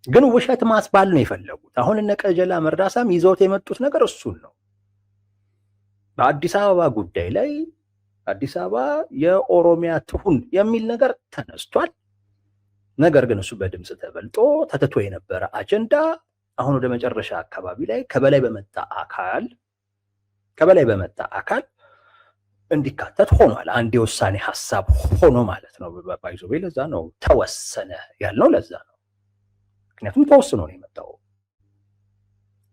ግን ውሸት ማስባል ነው የፈለጉት። አሁን እነ ቀጀላ መርዳሳም ይዘውት የመጡት ነገር እሱን ነው። በአዲስ አበባ ጉዳይ ላይ አዲስ አበባ የኦሮሚያ ትሁን የሚል ነገር ተነስቷል። ነገር ግን እሱ በድምፅ ተበልጦ ተትቶ የነበረ አጀንዳ አሁን ወደ መጨረሻ አካባቢ ላይ ከበላይ በመጣ አካል እንዲካተት ሆኗል። አንድ የውሳኔ ሀሳብ ሆኖ ማለት ነው። ባይዞ ለዛ ነው ተወሰነ ያልነው፣ ለዛ ነው። ምክንያቱም ተወስኖ ነው የመጣው።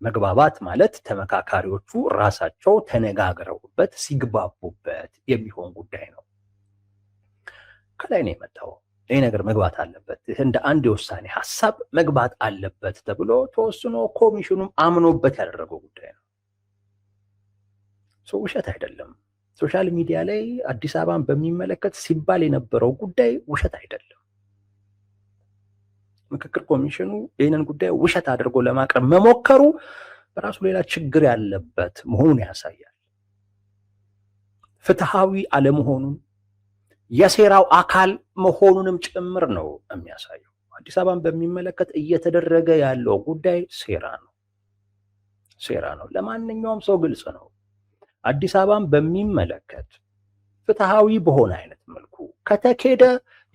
መግባባት ማለት ተመካካሪዎቹ ራሳቸው ተነጋግረውበት ሲግባቡበት የሚሆን ጉዳይ ነው። ከላይ ነው የመጣው። ይህ ነገር መግባት አለበት፣ እንደ አንድ የውሳኔ ሀሳብ መግባት አለበት ተብሎ ተወስኖ ኮሚሽኑም አምኖበት ያደረገው ጉዳይ ነው። ውሸት አይደለም። ሶሻል ሚዲያ ላይ አዲስ አበባን በሚመለከት ሲባል የነበረው ጉዳይ ውሸት አይደለም። ምክክር ኮሚሽኑ ይህንን ጉዳይ ውሸት አድርጎ ለማቅረብ መሞከሩ በራሱ ሌላ ችግር ያለበት መሆኑን ያሳያል። ፍትሃዊ አለመሆኑን የሴራው አካል መሆኑንም ጭምር ነው የሚያሳየው። አዲስ አበባን በሚመለከት እየተደረገ ያለው ጉዳይ ሴራ ነው። ለማንኛውም ሰው ግልጽ ነው። አዲስ አበባን በሚመለከት ፍትሃዊ በሆነ አይነት መልኩ ከተኬደ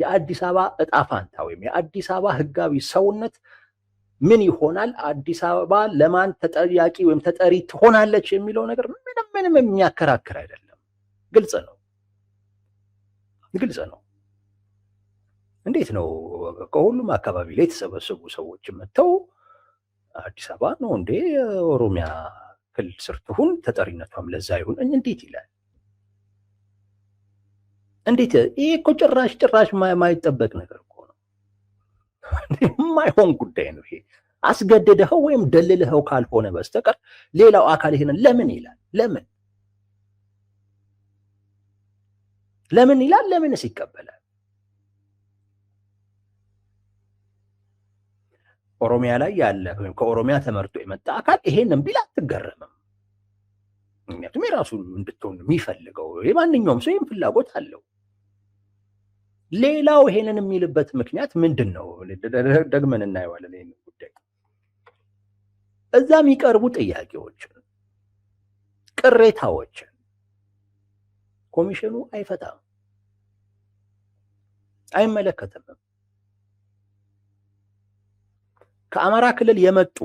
የአዲስ አበባ እጣ ፋንታ ወይም የአዲስ አበባ ህጋዊ ሰውነት ምን ይሆናል፣ አዲስ አበባ ለማን ተጠያቂ ወይም ተጠሪ ትሆናለች የሚለው ነገር ምንም የሚያከራክር አይደለም። ግልጽ ነው። እንዴት ነው ከሁሉም አካባቢ ላይ የተሰበሰቡ ሰዎች መጥተው አዲስ አበባ ነው እንዴ የኦሮሚያ ክልል ስር ትሁን ተጠሪነቷም ለዛ ይሁን እንዴት ይላል? እንዴት? ይሄ እኮ ጭራሽ የማይጠበቅ ነገር እኮ ነው። የማይሆን ጉዳይ ነው ይሄ። አስገድደኸው ወይም ደልልኸው ካልሆነ በስተቀር ሌላው አካል ይሄንን ለምን ይላል? ለምን ይላል? ለምንስ ይቀበላል? ኦሮሚያ ላይ ያለ ወይም ከኦሮሚያ ተመርጦ የመጣ አካል ይሄንን ቢል አትገረምም። ምክንያቱም የራሱ እንድትሆን የሚፈልገው የማንኛውም ሰው ይህን ፍላጎት አለው። ሌላው ይሄንን የሚልበት ምክንያት ምንድን ነው? ደግመን እናየዋለን ይህን ጉዳይ። እዛ የሚቀርቡ ጥያቄዎችን፣ ቅሬታዎችን ኮሚሽኑ አይፈታም፣ አይመለከትም። ከአማራ ክልል የመጡ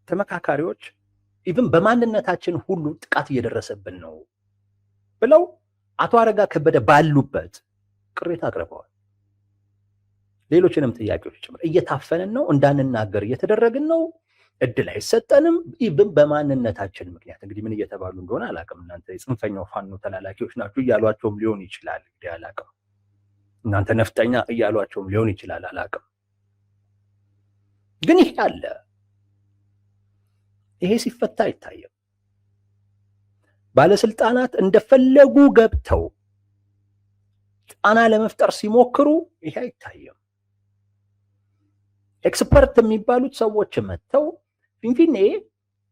ተመካካሪዎች ኢቭን በማንነታችን ሁሉ ጥቃት እየደረሰብን ነው ብለው አቶ አረጋ ከበደ ባሉበት ቅሬታ አቅርበዋል። ሌሎችንም ጥያቄዎች ጭምር እየታፈንን ነው፣ እንዳንናገር እየተደረግን ነው፣ እድል አይሰጠንም። ኢቭን በማንነታችን ምክንያት እንግዲህ ምን እየተባሉ እንደሆነ አላውቅም። እናንተ የጽንፈኛው ፋኖ ተላላኪዎች ናችሁ እያሏቸውም ሊሆን ይችላል። እንግዲህ አላውቅም። እናንተ ነፍጠኛ እያሏቸውም ሊሆን ይችላል። አላውቅም። ግን ይሄ አለ። ይሄ ሲፈታ አይታየም። ባለስልጣናት እንደፈለጉ ገብተው ጫና ለመፍጠር ሲሞክሩ ይሄ አይታየም። ኤክስፐርት የሚባሉት ሰዎች መጥተው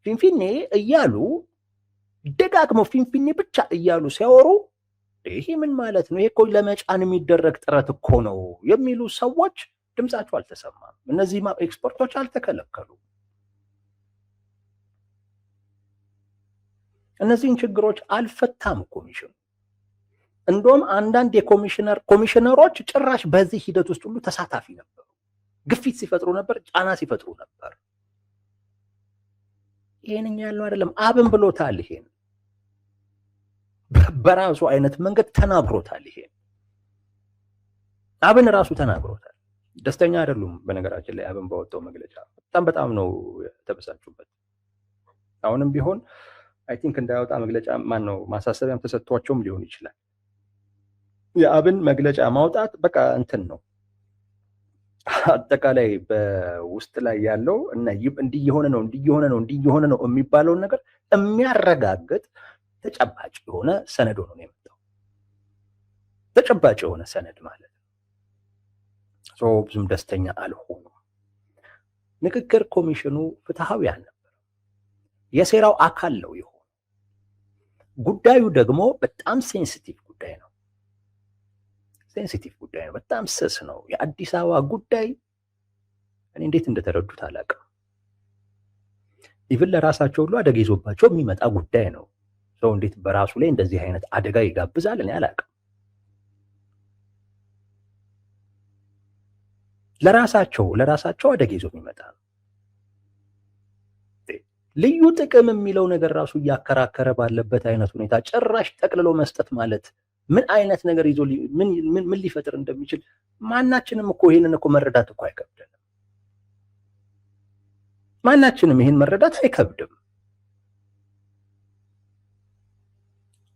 ፊንፊኔ እያሉ ደጋግመው ፊንፊኔ ብቻ እያሉ ሲያወሩ ይሄ ምን ማለት ነው? ይሄ እኮ ለመጫን የሚደረግ ጥረት እኮ ነው የሚሉ ሰዎች ድምጻቸው አልተሰማም። እነዚህ ኤክስፐርቶች አልተከለከሉም። እነዚህን ችግሮች አልፈታም ኮሚሽኑ። እንደውም አንዳንድ ኮሚሽነሮች ጭራሽ በዚህ ሂደት ውስጥ ሁሉ ተሳታፊ ነበሩ። ግፊት ሲፈጥሩ ነበር፣ ጫና ሲፈጥሩ ነበር። ይሄን ያለው አይደለም፣ አብን ብሎታል። ይሄን በራሱ አይነት መንገድ ተናግሮታል። ይሄን አብን ራሱ ተናግሮታል። ደስተኛ አይደሉም። በነገራችን ላይ አብን ባወጣው መግለጫ በጣም ነው የተበሳጩበት። አሁንም ቢሆን አይ ቲንክ እንዳያወጣ መግለጫ ማሳሰቢያም ተሰጥቷቸውም ሊሆን ይችላል። የአብን መግለጫ ማውጣት በቃ እንትን ነው። አጠቃላይ በውስጥ ላይ ያለው እና እንዲየሆነ ነው የሚባለውን ነገር የሚያረጋግጥ ተጨባጭ የሆነ ሰነድ ሆኖ ነው የመጣው። ተጨባጭ የሆነ ሰነድ ማለት ነው። ብዙም ደስተኛ አልሆኑም። ምክክር ኮሚሽኑ ፍትሃዊ አልነበረም። የሴራው አካል ነው የሆነ። ጉዳዩ ደግሞ በጣም ሴንሲቲቭ ጉዳይ ነው። በጣም ስስ ነው። የአዲስ አበባ ጉዳይ እኔ እንዴት እንደተረዱት አላውቅም። ኢቭን ለራሳቸው ሁሉ አደጋ ይዞባቸው የሚመጣ ጉዳይ ነው። ሰው እንዴት በራሱ ላይ እንደዚህ አይነት አደጋ ይጋብዛል? እኔ አላውቅም። ለራሳቸው አደጋ ይዞ የሚመጣ ነው። ልዩ ጥቅም የሚለው ነገር ራሱ እያከራከረ ባለበት አይነት ሁኔታ ጭራሽ ጠቅልሎ መስጠት ማለት ምን አይነት ነገር ይዞ ምን ሊፈጥር እንደሚችል ማናችንም እኮ ይሄንን እኮ መረዳት እኮ አይከብድም። ማናችንም ይሄን መረዳት አይከብድም።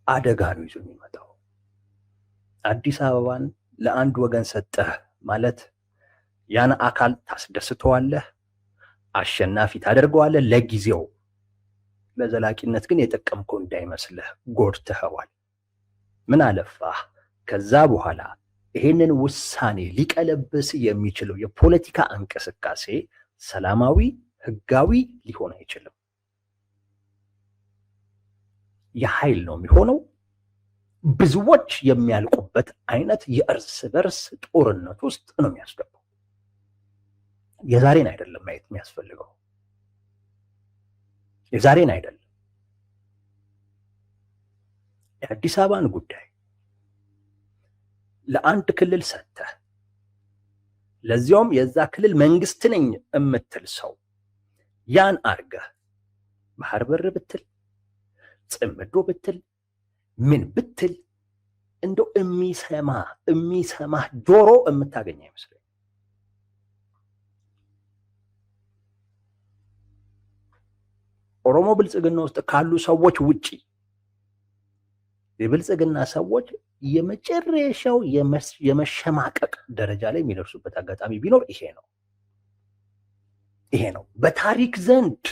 አደጋ ነው ይዞ የሚመጣው። አዲስ አበባን ለአንድ ወገን ሰጠህ ማለት ያን አካል ታስደስተዋለህ፣ አሸናፊ ታደርገዋለህ ለጊዜው። ለዘላቂነት ግን የጠቀምከው እንዳይመስልህ፣ ጎድተኸዋል። ምን አለፋህ ከዛ በኋላ ይሄንን ውሳኔ ሊቀለብስ የሚችለው የፖለቲካ እንቅስቃሴ ሰላማዊ፣ ህጋዊ ሊሆን አይችልም። የኃይል ነው የሚሆነው። ብዙዎች የሚያልቁበት አይነት የእርስ በርስ ጦርነት ውስጥ ነው የሚያስገባው። የዛሬን አይደለም ማየት የሚያስፈልገው፣ የዛሬን አይደለም። የአዲስ አበባን ጉዳይ ለአንድ ክልል ሰጥተህ ለዚያውም የዛ ክልል መንግስት ነኝ የምትል ሰው ያን አርገህ ባህር በር ብትል ጽምዶ ብትል ምን ብትል እንደው የሚሰማህ ጆሮ የምታገኝ አይመስለኝም። ኦሮሞ ብልጽግና ውስጥ ካሉ ሰዎች ውጪ የብልጽግና ሰዎች የመጨረሻው የመሸማቀቅ ደረጃ ላይ የሚደርሱበት አጋጣሚ ቢኖር ይሄ ነው። በታሪክ ዘንድ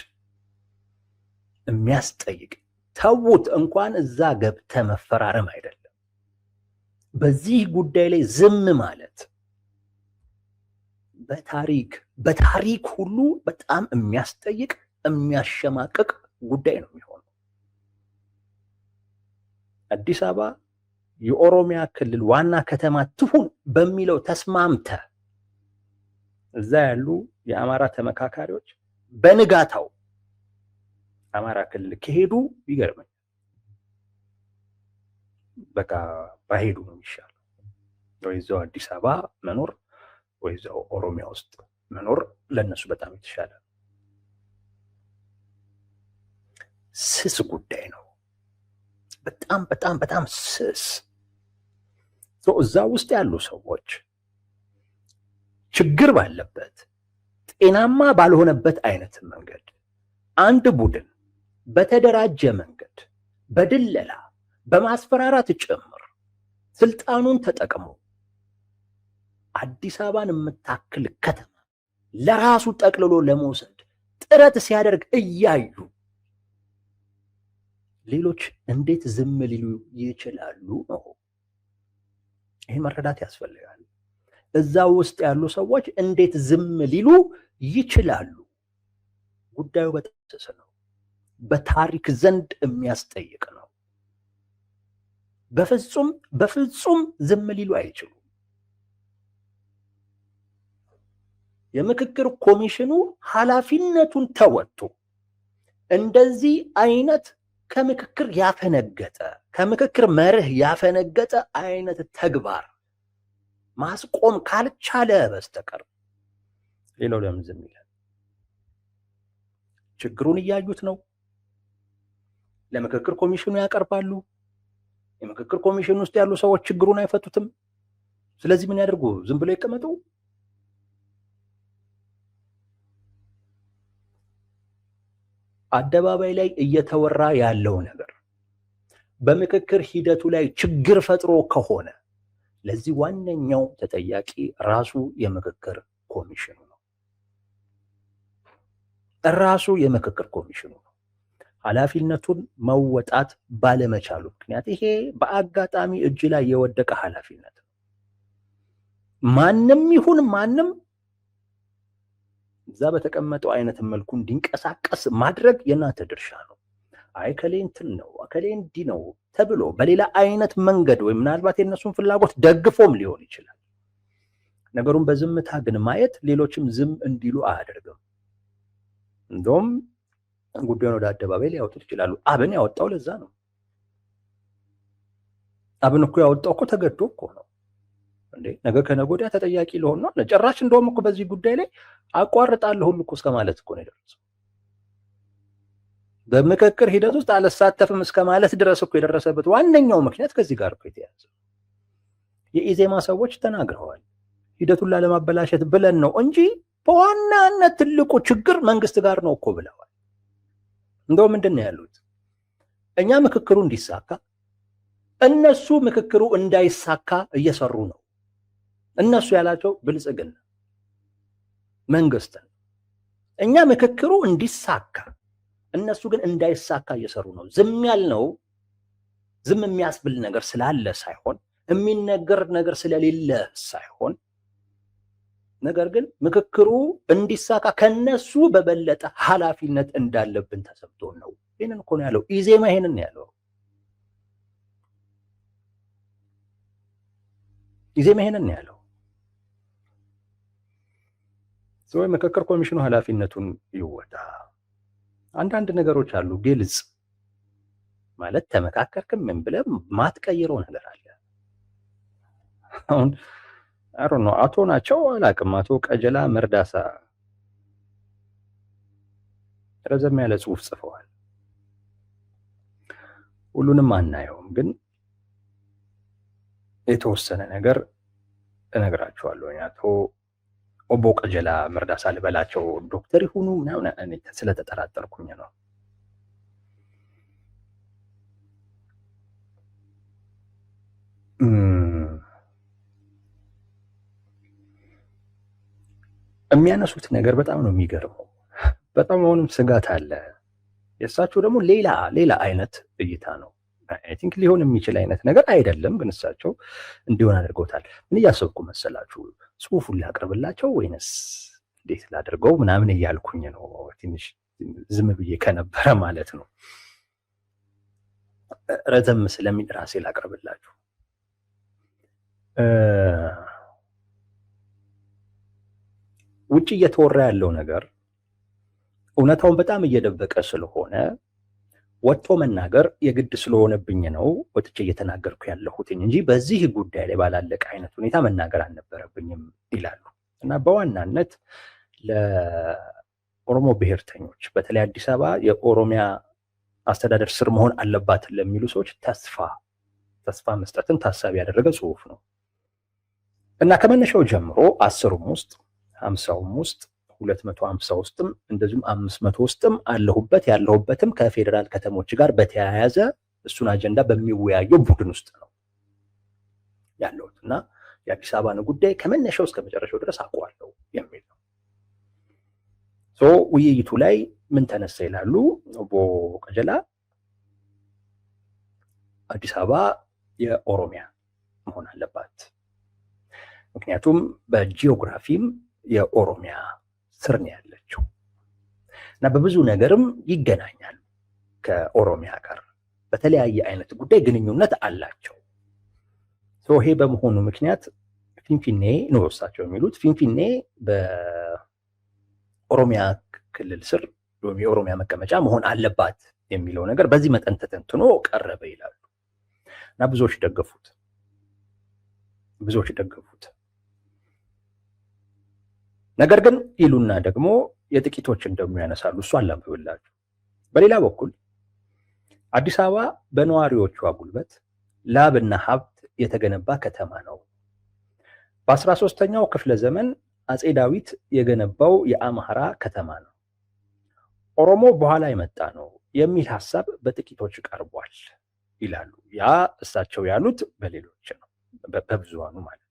የሚያስጠይቅ ተውት፣ እንኳን እዛ ገብተ መፈራረም አይደለም፣ በዚህ ጉዳይ ላይ ዝም ማለት በታሪክ ሁሉ በጣም የሚያስጠይቅ የሚያሸማቅቅ ጉዳይ ነው የሚሆነው። አዲስ አበባ የኦሮሚያ ክልል ዋና ከተማ ትሁን በሚለው ተስማምተ እዛ ያሉ የአማራ ተመካካሪዎች በንጋታው አማራ ክልል ከሄዱ ይገርመኝ። በቃ ባሄዱ ነው የሚሻለው። ወይ እዛው አዲስ አበባ መኖር ወይ እዛው ኦሮሚያ ውስጥ መኖር ለነሱ በጣም የተሻለ ነው። ስስ ጉዳይ ነው። በጣም በጣም በጣም ስስ። እዛ ውስጥ ያሉ ሰዎች ችግር ባለበት ጤናማ ባልሆነበት አይነት መንገድ አንድ ቡድን በተደራጀ መንገድ በድለላ በማስፈራራት ጭምር ስልጣኑን ተጠቅሞ አዲስ አበባን የምታክል ከተማ ለራሱ ጠቅልሎ ለመውሰድ ጥረት ሲያደርግ እያዩ ሌሎች እንዴት ዝም ሊሉ ይችላሉ ነው። ይሄ መረዳት ያስፈልጋል። እዛ ውስጥ ያሉ ሰዎች እንዴት ዝም ሊሉ ይችላሉ? ጉዳዩ በጣም ስስ ነው። በታሪክ ዘንድ የሚያስጠይቅ ነው። በፍጹም ዝም ሊሉ አይችሉም። የምክክር ኮሚሽኑ ኃላፊነቱን ተወጥቶ እንደዚህ አይነት ከምክክር ያፈነገጠ ከምክክር መርህ ያፈነገጠ አይነት ተግባር ማስቆም ካልቻለ በስተቀር ሌላው ለምን ዝም ይላል? ችግሩን እያዩት ነው። ለምክክር ኮሚሽኑ ያቀርባሉ። የምክክር ኮሚሽኑ ውስጥ ያሉ ሰዎች ችግሩን አይፈቱትም። ስለዚህ ምን ያደርጉ? ዝም ብለው ይቀመጡ? አደባባይ ላይ እየተወራ ያለው ነገር በምክክር ሂደቱ ላይ ችግር ፈጥሮ ከሆነ ለዚህ ዋነኛው ተጠያቂ ራሱ የምክክር ኮሚሽኑ ነው። ራሱ የምክክር ኮሚሽኑ ነው። ኃላፊነቱን መወጣት ባለመቻሉ ምክንያት ይሄ በአጋጣሚ እጅ ላይ የወደቀ ኃላፊነት ነው። ማንም ይሁን ማንም እዛ በተቀመጠው አይነት መልኩ እንዲንቀሳቀስ ማድረግ የእናንተ ድርሻ ነው። አይ ከሌ እንትን ነው ከሌ እንዲህ ነው ተብሎ በሌላ አይነት መንገድ ወይ ምናልባት የነሱን ፍላጎት ደግፎም ሊሆን ይችላል። ነገሩን በዝምታ ግን ማየት ሌሎችም ዝም እንዲሉ አያደርግም። እንደውም ጉዳዩን ወደ አደባባይ ሊያወጡት ይችላሉ። አብን ያወጣው ለዛ ነው። አብን እኮ ያወጣው እኮ ተገዶ እኮ ነው እንዴ። ነገ ከነገ ወዲያ ተጠያቂ ሊሆን ነው። ጭራሽ እንደውም እኮ በዚህ ጉዳይ ላይ አቋርጣለሁ ሁሉ እኮ እስከ ማለት እኮ ነው የደረሰው። በምክክር ሂደት ውስጥ አልሳተፍም እስከ ማለት ድረስ እኮ የደረሰበት ዋነኛው ምክንያት ከዚህ ጋር እኮ የተያዘ የኢዜማ ሰዎች ተናግረዋል። ሂደቱን ላለማበላሸት ብለን ነው እንጂ በዋናነት ትልቁ ችግር መንግስት ጋር ነው እኮ ብለዋል። እንደው ምንድን ነው ያሉት? እኛ ምክክሩ እንዲሳካ እነሱ ምክክሩ እንዳይሳካ እየሰሩ ነው። እነሱ ያላቸው ብልጽግና መንግስትን፣ እኛ ምክክሩ እንዲሳካ እነሱ ግን እንዳይሳካ እየሰሩ ነው። ዝም ያልነው ዝም የሚያስብል ነገር ስላለ ሳይሆን የሚነገር ነገር ስለሌለ ሳይሆን ነገር ግን ምክክሩ እንዲሳካ ከነሱ በበለጠ ኃላፊነት እንዳለብን ተሰምቶ ነው። ይሄንን እኮ ነው ያለው ኢዜማ። ይሄንን ያለው ኢዜማ ይሄንን ያለው ሰው ምክክር ኮሚሽኑ ኃላፊነቱን ይወጣ። አንዳንድ ነገሮች አሉ ግልጽ ማለት ተመካከርክም ምን ብለህ ማትቀይረው ነገር አለ። አሁን ነው አቶ ናቸው አላቅም፣ አቶ ቀጀላ መርዳሳ ረዘም ያለ ጽሁፍ ጽፈዋል። ሁሉንም አናየውም፣ ግን የተወሰነ ነገር እነግራቸዋለሁ። አቶ ኦቦ ቀጀላ መርዳሳ ልበላቸው ዶክተር ይሁኑ ምናምን እኔ ስለተጠራጠርኩኝ ነው። የሚያነሱት ነገር በጣም ነው የሚገርመው። በጣም አሁንም ስጋት አለ። የእሳቸው ደግሞ ሌላ አይነት እይታ ነው። አይ ቲንክ ሊሆን የሚችል አይነት ነገር አይደለም፣ ግን እሳቸው እንዲሆን አድርገውታል። ምን እያሰብኩ መሰላችሁ? ጽሁፉን ላቅርብላቸው ወይንስ እንዴት ላድርገው ምናምን እያልኩኝ ነው። ትንሽ ዝም ብዬ ከነበረ ማለት ነው። ረዘም ስለሚል ራሴ ላቅርብላችሁ። ውጭ እየተወራ ያለው ነገር እውነታውን በጣም እየደበቀ ስለሆነ ወጥቶ መናገር የግድ ስለሆነብኝ ነው ወጥቼ እየተናገርኩ ያለሁት እንጂ በዚህ ጉዳይ ላይ ባላለቀ አይነት ሁኔታ መናገር አልነበረብኝም ይላሉ። እና በዋናነት ለኦሮሞ ብሔርተኞች በተለይ አዲስ አበባ የኦሮሚያ አስተዳደር ስር መሆን አለባት ለሚሉ ሰዎች ተስፋ መስጠትን ታሳቢ ያደረገ ጽሁፍ ነው። እና ከመነሻው ጀምሮ 10ም ውስጥ 50ም ውስጥ 250 ውስጥም እንደዚሁም 500 ውስጥም ያለሁበትም ከፌዴራል ከተሞች ጋር በተያያዘ እሱን አጀንዳ በሚወያየው ቡድን ውስጥ ነው ያለሁት እና የአዲስ አበባን ጉዳይ ከመነሻው እስከ መጨረሻው ድረስ አውቀዋለሁ የሚል ነው። ውይይቱ ላይ ምን ተነሳ ይላሉ ኦቦ ቀጀላ። አዲስ አበባ የኦሮሚያ መሆን አለባት፣ ምክንያቱም በጂኦግራፊም የኦሮሚያ ስር ነው ያለችው እና በብዙ ነገርም ይገናኛል ከኦሮሚያ ጋር በተለያየ አይነት ጉዳይ ግንኙነት አላቸው። ይሄ በመሆኑ ምክንያት ፊንፊኔ ነው እሳቸው የሚሉት ፊንፊኔ በኦሮሚያ ክልል ስር ወይም የኦሮሚያ መቀመጫ መሆን አለባት የሚለው ነገር በዚህ መጠን ተተንትኖ ቀረበ ይላሉ እና ብዙዎች ደገፉት። ነገር ግን ይሉና ደግሞ የጥቂቶችን ደግሞ ያነሳሉ። እሱ አላምብላችሁ። በሌላ በኩል አዲስ አበባ በነዋሪዎቿ ጉልበት ላብና ሀብት የተገነባ ከተማ ነው። በ13ኛው ክፍለ ዘመን አጼ ዳዊት የገነባው የአማራ ከተማ ነው። ኦሮሞ በኋላ የመጣ ነው የሚል ሐሳብ በጥቂቶች ቀርቧል ይላሉ። ያ እሳቸው ያሉት በሌሎች ነው፣ በብዙሃኑ ማለት።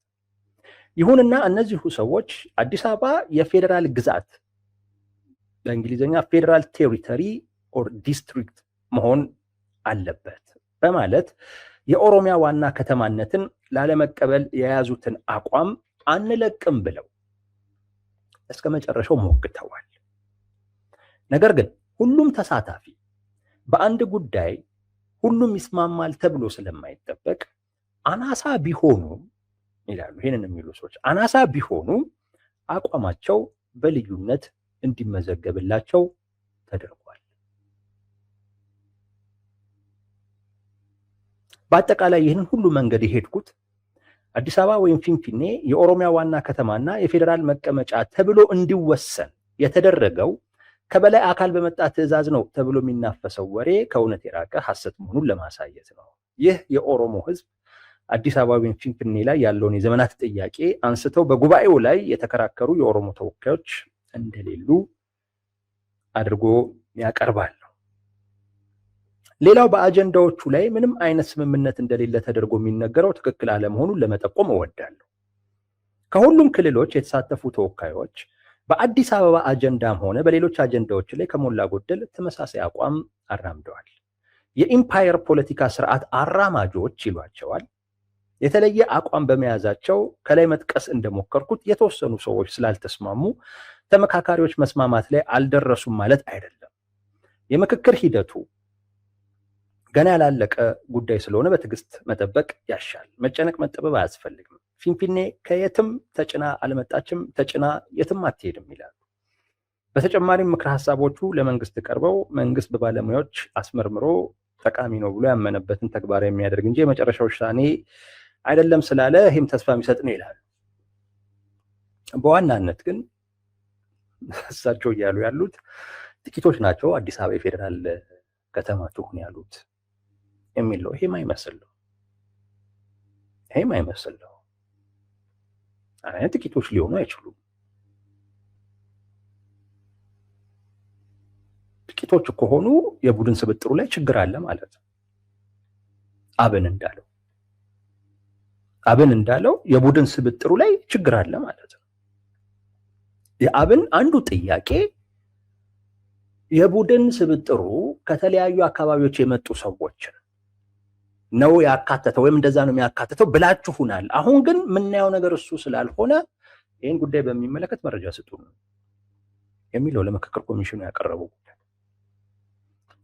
ይሁንና እነዚሁ ሰዎች አዲስ አበባ የፌዴራል ግዛት በእንግሊዝኛ ፌዴራል ቴሪቶሪ ኦር ዲስትሪክት መሆን አለበት በማለት የኦሮሚያ ዋና ከተማነትን ላለመቀበል የያዙትን አቋም አንለቅም ብለው እስከ መጨረሻው ሞግተዋል። ነገር ግን ሁሉም ተሳታፊ በአንድ ጉዳይ ሁሉም ይስማማል ተብሎ ስለማይጠበቅ አናሳ ቢሆኑም ይላሉ። ይህንን የሚሉ ሰዎች አናሳ ቢሆኑ አቋማቸው በልዩነት እንዲመዘገብላቸው ተደርጓል። በአጠቃላይ ይህንን ሁሉ መንገድ የሄድኩት አዲስ አበባ ወይም ፊንፊኔ የኦሮሚያ ዋና ከተማና የፌዴራል መቀመጫ ተብሎ እንዲወሰን የተደረገው ከበላይ አካል በመጣ ትዕዛዝ ነው ተብሎ የሚናፈሰው ወሬ ከእውነት የራቀ ሐሰት መሆኑን ለማሳየት ነው። ይህ የኦሮሞ ሕዝብ አዲስ አበባ ወይም ፊንፊኔ ላይ ያለውን የዘመናት ጥያቄ አንስተው በጉባኤው ላይ የተከራከሩ የኦሮሞ ተወካዮች እንደሌሉ አድርጎ ያቀርባል። ሌላው በአጀንዳዎቹ ላይ ምንም አይነት ስምምነት እንደሌለ ተደርጎ የሚነገረው ትክክል አለመሆኑን ለመጠቆም እወዳለሁ። ከሁሉም ክልሎች የተሳተፉ ተወካዮች በአዲስ አበባ አጀንዳም ሆነ በሌሎች አጀንዳዎች ላይ ከሞላ ጎደል ተመሳሳይ አቋም አራምደዋል። የኢምፓየር ፖለቲካ ስርዓት አራማጆች ይሏቸዋል። የተለየ አቋም በመያዛቸው ከላይ መጥቀስ እንደሞከርኩት የተወሰኑ ሰዎች ስላልተስማሙ ተመካካሪዎች መስማማት ላይ አልደረሱም ማለት አይደለም። የምክክር ሂደቱ ገና ያላለቀ ጉዳይ ስለሆነ በትዕግስት መጠበቅ ያሻል። መጨነቅ መጠበብ አያስፈልግም። ፊንፊኔ ከየትም ተጭና አልመጣችም፣ ተጭና የትም አትሄድም ይላሉ። በተጨማሪም ምክረ ሀሳቦቹ ለመንግስት ቀርበው መንግስት በባለሙያዎች አስመርምሮ ጠቃሚ ነው ብሎ ያመነበትን ተግባራዊ የሚያደርግ እንጂ የመጨረሻ ውሳኔ አይደለም ስላለ ይህም ተስፋ የሚሰጥ ነው ይላሉ። በዋናነት ግን እሳቸው እያሉ ያሉት ጥቂቶች ናቸው አዲስ አበባ የፌዴራል ከተማ ትሁን ያሉት የሚለው ይሄም አይመስልም። ጥቂቶች ሊሆኑ አይችሉም። ጥቂቶች ከሆኑ የቡድን ስብጥሩ ላይ ችግር አለ ማለት ነው። አብን እንዳለው የቡድን ስብጥሩ ላይ ችግር አለ ማለት ነው። የአብን አንዱ ጥያቄ የቡድን ስብጥሩ ከተለያዩ አካባቢዎች የመጡ ሰዎችን ነው ያካተተው ወይም እንደዛ ነው የሚያካተተው ብላችሁናል። አሁን ግን የምናየው ነገር እሱ ስላልሆነ ይህን ጉዳይ በሚመለከት መረጃ ስጡን የሚለው ለምክክር ኮሚሽኑ ያቀረበው ጉዳይ።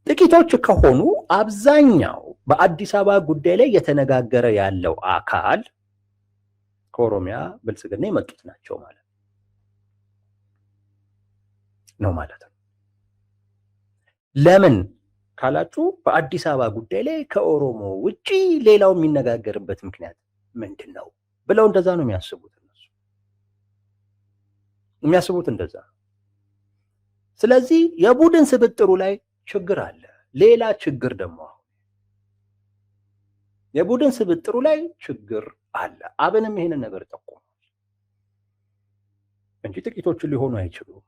ጥቂቶች ከሆኑ አብዛኛው በአዲስ አበባ ጉዳይ ላይ እየተነጋገረ ያለው አካል ከኦሮሚያ ብልጽግና የመጡት ናቸው ማለት ነው። ለምን ካላችሁ በአዲስ አበባ ጉዳይ ላይ ከኦሮሞ ውጪ ሌላው የሚነጋገርበት ምክንያት ምንድን ነው ብለው እንደዛ ነው የሚያስቡት። እነሱ የሚያስቡት እንደዛ ነው። ስለዚህ የቡድን ስብጥሩ ላይ ችግር አለ። ሌላ ችግር ደግሞ የቡድን ስብጥሩ ላይ ችግር አለ። አብንም ይሄንን ነገር ጠቁሟል እንጂ ጥቂቶቹ ሊሆኑ አይችሉም።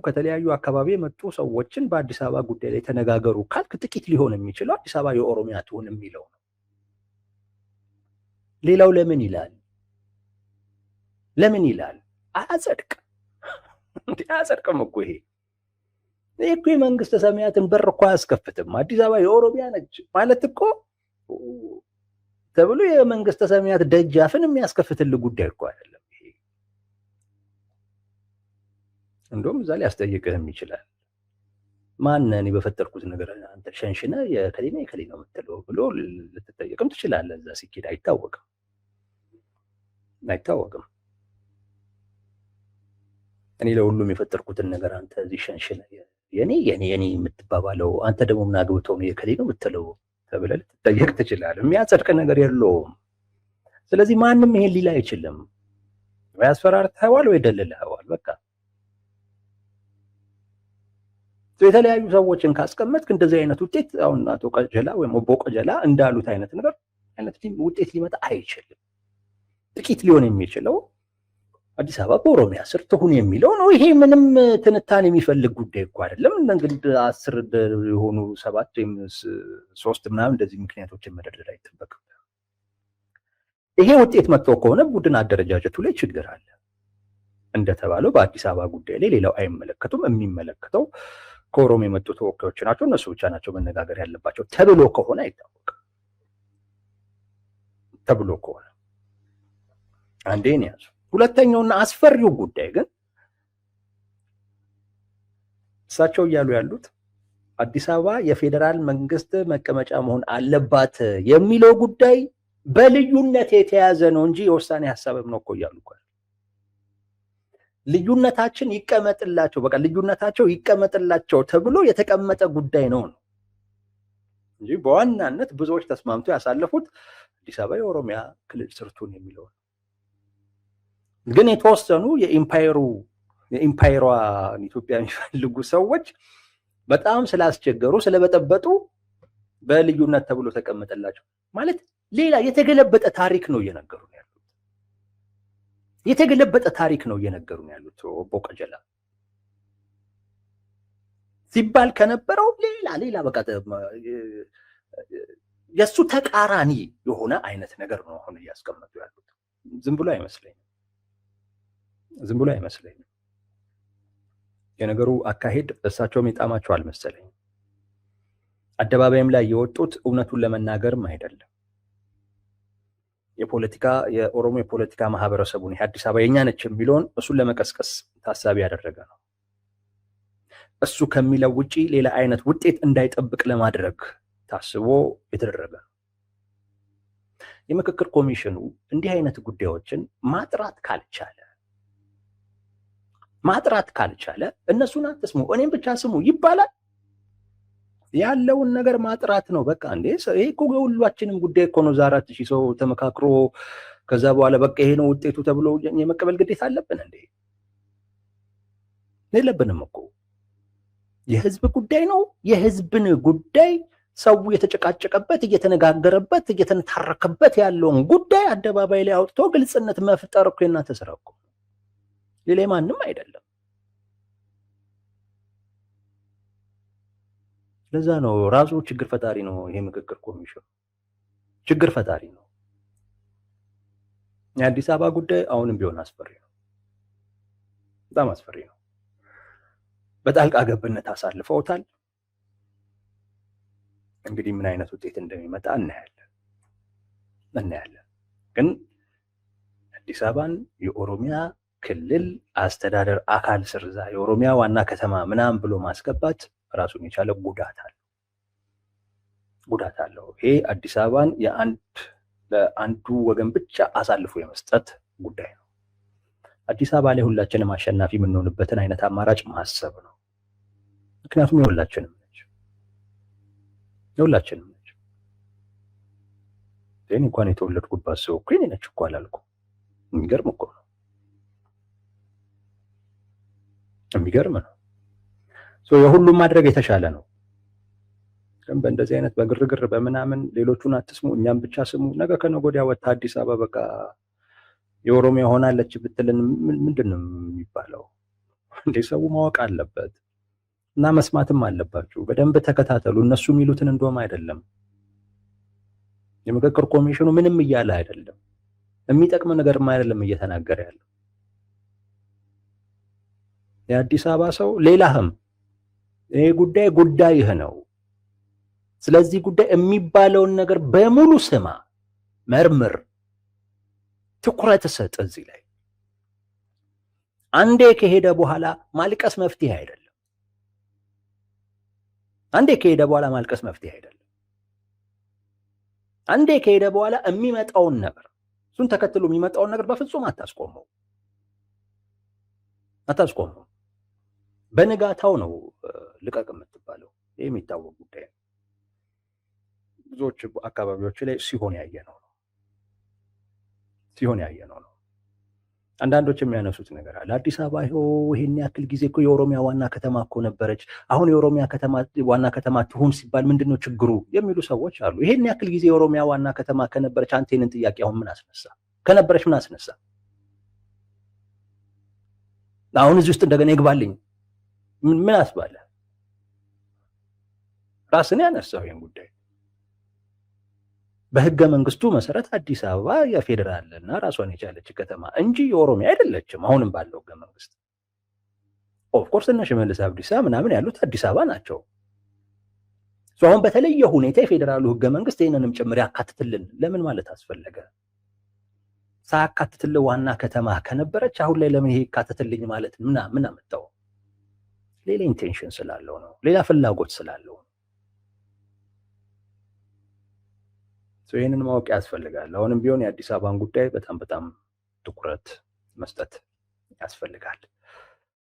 ከተለያዩ አካባቢ የመጡ ሰዎችን በአዲስ አበባ ጉዳይ ላይ ተነጋገሩ ካልክ ጥቂት ሊሆን የሚችለው አዲስ አበባ የኦሮሚያ ትሁን የሚለው ነው። ሌላው ለምን ይላል? አያጸድቅም እኮ ይሄ እኮ የመንግስተ ሰማያትን በር እኮ አያስከፍትም። አዲስ አበባ የኦሮሚያ ነች ማለት እኮ ተብሎ የመንግስተ ሰማያት ደጃፍን የሚያስከፍትልህ ጉዳይ እኮ አይደለም። እንደውም እዛ ላይ ያስጠይቅህም ይችላል። ማንን በፈጠርኩት ነገር አንተ ሸንሽነ የከሌ ነው የምትለው ብሎ ልትጠየቅም ትችላለህ። እዛ ሲኬድ አይታወቅም። እኔ ለሁሉም የፈጠርኩትን ነገር አንተ እዚህ ሸንሽነ የኔ የምትባባለው አንተ ደግሞ ምን አግብተው ነው የከሌ ነው የምትለው ተብለህ ልትጠየቅ ትችላለህ። የሚያጸድቅ ነገር የለውም። ስለዚህ ማንም ይሄን ሊል አይችልም። ወይ አስፈራርተኸዋል ወይ ደልለኸዋል። በቃ የተለያዩ ሰዎችን ካስቀመጥክ እንደዚህ አይነት ውጤት አሁን አቶ ቀጀላ ወይም ኦቦ ቀጀላ እንዳሉት አይነት ውጤት ሊመጣ አይችልም። ጥቂት ሊሆን የሚችለው አዲስ አበባ በኦሮሚያ ስር ትሁን የሚለው ነው። ይሄ ምንም ትንታኔ የሚፈልግ ጉዳይ እኮ አይደለም። እንግዲህ 10 የሆኑ 7 ወይም 3 ምናምን እንደዚህ ምክንያቶችን መደርደር አይጠበቅም። ይሄ ውጤት መጥቶ ከሆነ ቡድን አደረጃጀቱ ላይ ችግር አለ። እንደተባለው በአዲስ አበባ ጉዳይ ላይ ሌላው አይመለከቱም። የሚመለከተው ከኦሮሞ የመጡ ተወካዮች ናቸው፣ እነሱ ብቻ ናቸው መነጋገር ያለባቸው ተብሎ ከሆነ አይታወቅም። ተብሎ ከሆነ አንዴን ያዙ። ሁለተኛውና አስፈሪው ጉዳይ ግን እሳቸው እያሉ ያሉት አዲስ አበባ የፌዴራል መንግስት መቀመጫ መሆን አለባት የሚለው ጉዳይ በልዩነት የተያዘ ነው እንጂ የውሳኔ ሀሳብም ነው እኮ እያሉ እኮ ልዩነታችን ይቀመጥላቸው፣ በቃ ልዩነታቸው ይቀመጥላቸው ተብሎ የተቀመጠ ጉዳይ ነው እንጂ በዋናነት ብዙዎች ተስማምቶ ያሳለፉት አዲስ አበባ የኦሮሚያ ክልል ስር ትሁን የሚለው ግን የተወሰኑ የኢምፓየሯ ኢትዮጵያ የሚፈልጉ ሰዎች በጣም ስላስቸገሩ ስለበጠበጡ በልዩነት ተብሎ ተቀመጠላቸው ማለት ሌላ የተገለበጠ ታሪክ ነው እየነገሩ ያሉት። የተገለበጠ ታሪክ ነው እየነገሩ ያሉት። ኦቦ ቀጀላ ሲባል ከነበረው ሌላ በቃ የሱ ተቃራኒ የሆነ አይነት ነገር ነው አሁን እያስቀመጡ ያሉት። ዝም ብሎ አይመስለኝም። የነገሩ አካሄድ እሳቸውም የጣማቸው አልመሰለኝ። አደባባይም ላይ የወጡት እውነቱን ለመናገርም አይደለም። የኦሮሞ የፖለቲካ ማህበረሰቡን አዲስ አበባ የኛ ነች የሚለውን እሱን ለመቀስቀስ ታሳቢ ያደረገ ነው። እሱ ከሚለው ውጪ ሌላ አይነት ውጤት እንዳይጠብቅ ለማድረግ ታስቦ የተደረገ ነው። የምክክር ኮሚሽኑ እንዲህ አይነት ጉዳዮችን ማጥራት ካልቻለ እነሱን አትስሙ እኔም ብቻ ስሙ ይባላል። ያለውን ነገር ማጥራት ነው በቃ። እንዴ ይሄ እኮ የሁላችንም ጉዳይ እኮ ነው። 4000 ሰው ተመካክሮ ከዛ በኋላ በቃ ይሄ ነው ውጤቱ ተብሎ የመቀበል ግዴታ አለብን እንዴ? የለብንም እኮ። የህዝብ ጉዳይ ነው። የህዝብን ጉዳይ ሰው የተጨቃጨቀበት እየተነጋገረበት እየተነታረከበት ያለውን ጉዳይ አደባባይ ላይ አውጥቶ ግልጽነት መፍጠር እኮ የእናንተ ስራ እኮ ሌላ ማንም አይደለም። ለዛ ነው ራሱ ችግር ፈጣሪ ነው። ይሄ ምክክር ኮሚሽን ችግር ፈጣሪ ነው። የአዲስ አበባ ጉዳይ አሁንም ቢሆን አስፈሪ ነው፣ በጣም አስፈሪ ነው። በጣልቃ ገብነት አሳልፈውታል። እንግዲህ ምን አይነት ውጤት እንደሚመጣ እናያለን። ግን አዲስ አበባን የኦሮሚያ ክልል አስተዳደር አካል ስር የኦሮሚያ ዋና ከተማ ምናምን ብሎ ማስገባት ራሱን የቻለ ጉዳት አለው። ይሄ አዲስ አበባን ለአንዱ ወገን ብቻ አሳልፎ የመስጠት ጉዳይ ነው። አዲስ አበባ ላይ ሁላችንም አሸናፊ የምንሆንበትን አይነት አማራጭ ማሰብ ነው። ምክንያቱም የሁላችንም ነች። እኔ እንኳን የተወለድኩባት ሰው እኮ እኔ ነች እኮ አላልኩም። የሚገርም እኮ ነው። የሚገርም ነው። የሁሉም ማድረግ የተሻለ ነው። ግን በእንደዚህ አይነት በግርግር በምናምን ሌሎቹን አትስሙ እኛም ብቻ ስሙ፣ ነገ ከነገ ወዲያ ወጣ አዲስ አበባ በቃ የኦሮሚያ ሆናለች ብትልን ምንድን ነው የሚባለው? እንዴ ሰው ማወቅ አለበት እና መስማትም አለባችሁ። በደንብ ተከታተሉ። እነሱ የሚሉትን እንደውም አይደለም። የምክክር ኮሚሽኑ ምንም እያለ አይደለም፣ የሚጠቅም ነገርም አይደለም እየተናገረ ያለው። የአዲስ አበባ ሰው ሌላህም ይሄ ጉዳይህ ነው። ስለዚህ ጉዳይ የሚባለውን ነገር በሙሉ ስማ፣ መርምር፣ ትኩረት ሰጥ። እዚህ ላይ አንዴ ከሄደ በኋላ ማልቀስ መፍትሄ አይደለም። አንዴ ከሄደ በኋላ የሚመጣውን ነገር እሱን ተከትሎ የሚመጣውን ነገር በፍጹም አታስቆመው። በንጋታው ነው ልቀቅ የምትባለው። ይህ የሚታወቅ ጉዳይ ነው። ብዙዎች አካባቢዎች ላይ ሲሆን ያየነው ነው። አንዳንዶች የሚያነሱት ነገር አለ። አዲስ አበባ ይሄን ያክል ጊዜ እኮ የኦሮሚያ ዋና ከተማ እኮ ነበረች፣ አሁን የኦሮሚያ ዋና ከተማ ትሁን ሲባል ምንድነው ችግሩ የሚሉ ሰዎች አሉ። ይሄን ያክል ጊዜ የኦሮሚያ ዋና ከተማ ከነበረች አንተ ይሄንን ጥያቄ አሁን ምን አስነሳ? ከነበረች ምን አስነሳ? አሁን እዚህ ውስጥ እንደገና ይግባልኝ ምን አስባለ? ራስን ያነሳው ይሄን ጉዳይ በህገ መንግስቱ መሰረት አዲስ አበባ የፌዴራልና ራሷን የቻለች ከተማ እንጂ የኦሮሚያ አይደለችም። አሁንም ባለው ህገ መንግስት ኦፍ ኮርስ እነ ሽመልስ አብዲሳ ምናምን ያሉት አዲስ አበባ ናቸው። አሁን በተለየ ሁኔታ የፌዴራሉ ህገ መንግስት ይህንንም ጭምር ያካትትልን ለምን ማለት አስፈለገ? ሳያካትትልን ዋና ከተማ ከነበረች አሁን ላይ ለምን ይሄ ያካትትልኝ ማለት ምን አመጣው? ሌላ ኢንቴንሽን ስላለው ነው፣ ሌላ ፍላጎት ስላለው ነው። ይህንን ማወቅ ያስፈልጋል። አሁንም ቢሆን የአዲስ አበባን ጉዳይ በጣም ትኩረት መስጠት ያስፈልጋል።